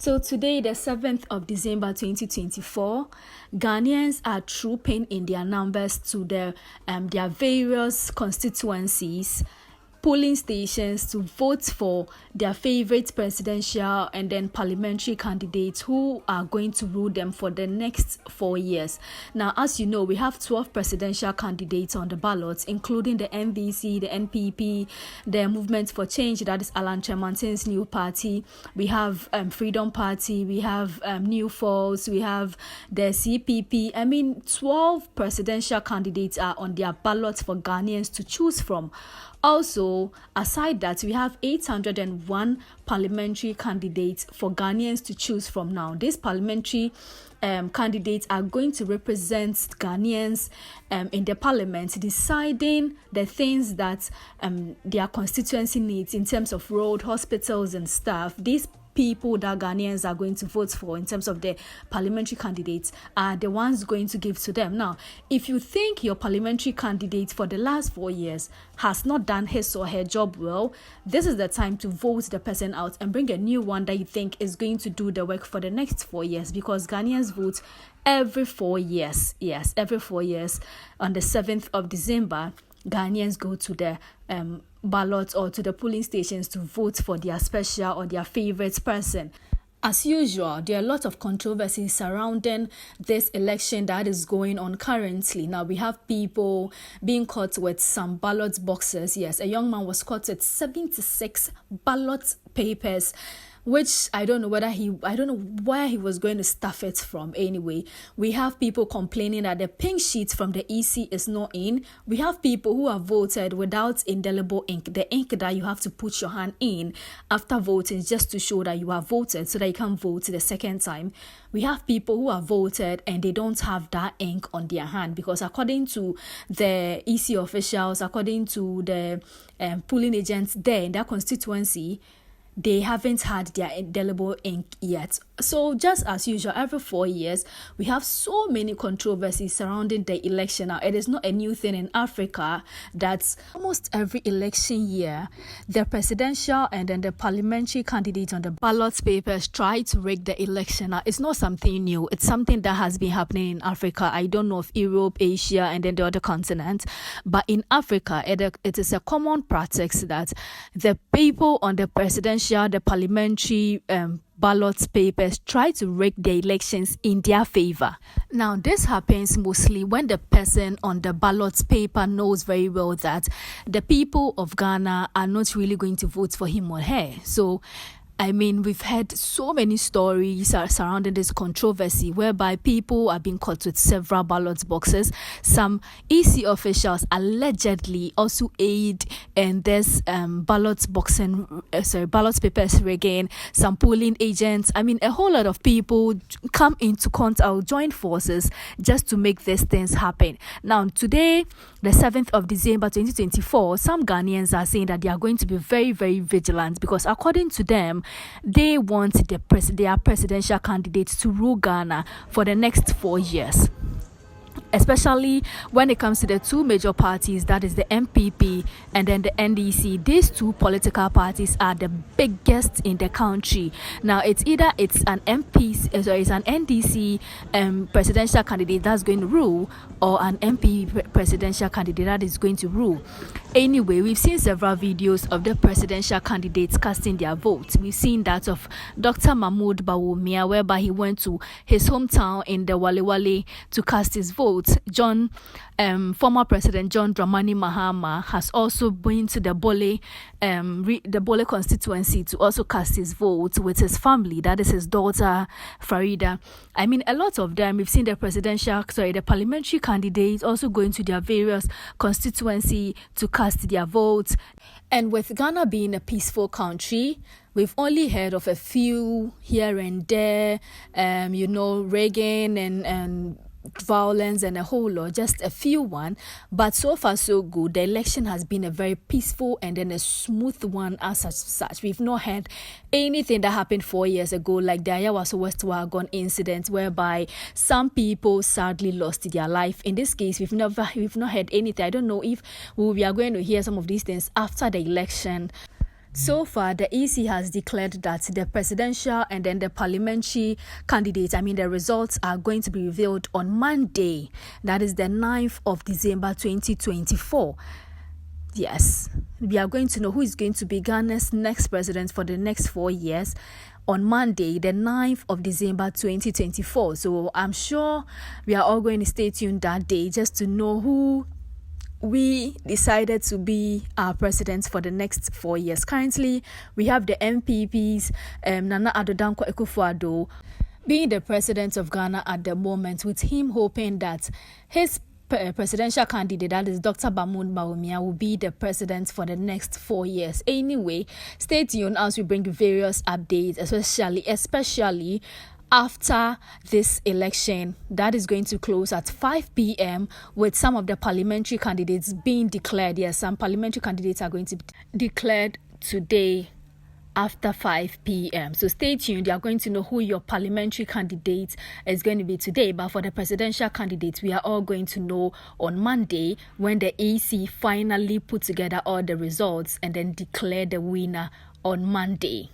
So today, the 7th of December 2024, Ghanaians are trooping in their numbers to their various constituencies, polling stations to vote for their favorite presidential and then parliamentary candidates who are going to rule them for the next 4 years. Now, as you know, we have 12 presidential candidates on the ballot, including the NDC, the NPP, the Movement for Change, that is Alan Tremantin's new party. We have Freedom Party, we have New Force, we have the CPP. 12 presidential candidates are on their ballot for Ghanaians to choose from. Also, aside that, we have 801 parliamentary candidates for Ghanaians to choose from now. These parliamentary candidates are going to represent Ghanaians in the parliament, deciding the things that their constituency needs in terms of road, hospitals and stuff. These people that Ghanaians are going to vote for in terms of the parliamentary candidates are the ones going to give to them. Now, if you think your parliamentary candidate for the last 4 years has not done his or her job well, this is the time to vote the person out and bring a new one that you think is going to do the work for the next 4 years, because Ghanaians vote every 4 years. Yes, every 4 years. On the 7th of December, Ghanaians go to the ballot or to the polling stations to vote for their special or their favorite person. As usual, there are a lot of controversies surrounding this election that is going on currently. Now, we have people being caught with some ballot boxes. Yes, a young man was caught with 76 ballot papers, which I don't know where he was going to stuff it from anyway. We have people complaining that the pink sheet from the EC is not in. We have people who have voted without indelible ink, the ink that you have to put your hand in after voting just to show that you have voted so that you can vote the second time. We have people who have voted and they don't have that ink on their hand because according to the EC officials, according to the polling agents there in that constituency, they haven't had their indelible ink yet. So just as usual, every 4 years, we have so many controversies surrounding the election. Now, it is not a new thing in Africa that almost every election year, the presidential and then the parliamentary candidates on the ballot papers try to rig the election. Now, it's not something new. It's something that has been happening in Africa. I don't know of Europe, Asia, and then the other continents. But in Africa, it is a common practice that the people on the presidential, the parliamentary ballot papers try to rig the elections in their favor. Now, this happens mostly when the person on the ballot paper knows very well that the people of Ghana are not really going to vote for him or her. So, we've heard so many stories surrounding this controversy whereby people are being caught with several ballot boxes. Some EC officials allegedly also aid in this ballot papers rigging. Some polling agents. A whole lot of people come into contact, join forces just to make these things happen. Now, today, the 7th of December 2024, some Ghanaians are saying that they are going to be very, very vigilant because according to them, they want their presidential candidates to rule Ghana for the next 4 years. Especially when it comes to the two major parties, that is the MPP and then the NDC. These two political parties are the biggest in the country. Now, it's an NDC presidential candidate that's going to rule, or an MP presidential candidate that is going to rule. Anyway, we've seen several videos of the presidential candidates casting their votes. We've seen that of Dr. Mahmoud Bawumia, whereby he went to his hometown in the Wale to cast his vote. Former President John Dramani Mahama has also been to the Bole constituency to also cast his vote with his family. That is his daughter Farida. A lot of them. We've seen the parliamentary candidates also going to their various constituency to cast their votes. And with Ghana being a peaceful country, we've only heard of a few here and there, rigging and violence and a whole lot, just a few one, but so far so good. The election has been a very peaceful and then a smooth one as such. We've not had anything that happened 4 years ago, like the Ayawaso West Wagon incident, whereby some people sadly lost their life. In this case, we've not heard anything. I don't know if we are going to hear some of these things after the election. So far, the EC has declared that the presidential and then the parliamentary candidates, the results are going to be revealed on Monday. That is the 9th of December 2024. Yes, we are going to know who is going to be Ghana's next president for the next 4 years on Monday, the 9th of December 2024. So I'm sure we are all going to stay tuned that day just to know who we decided to be our president for the next 4 years. Currently, we have the MPPs, Nana Addo Dankwa Akufo-Addo, being the president of Ghana at the moment, with him hoping that his presidential candidate, that is Dr. Bamoun Bawumia, will be the president for the next 4 years. Anyway, stay tuned as we bring various updates, especially after this election that is going to close at 5 p.m. with some of the parliamentary candidates being declared. Yes, some parliamentary candidates are going to be declared today after 5 p.m. So stay tuned. You are going to know who your parliamentary candidate is going to be today. But for the presidential candidates, we are all going to know on Monday when the EC finally put together all the results and then declare the winner on Monday.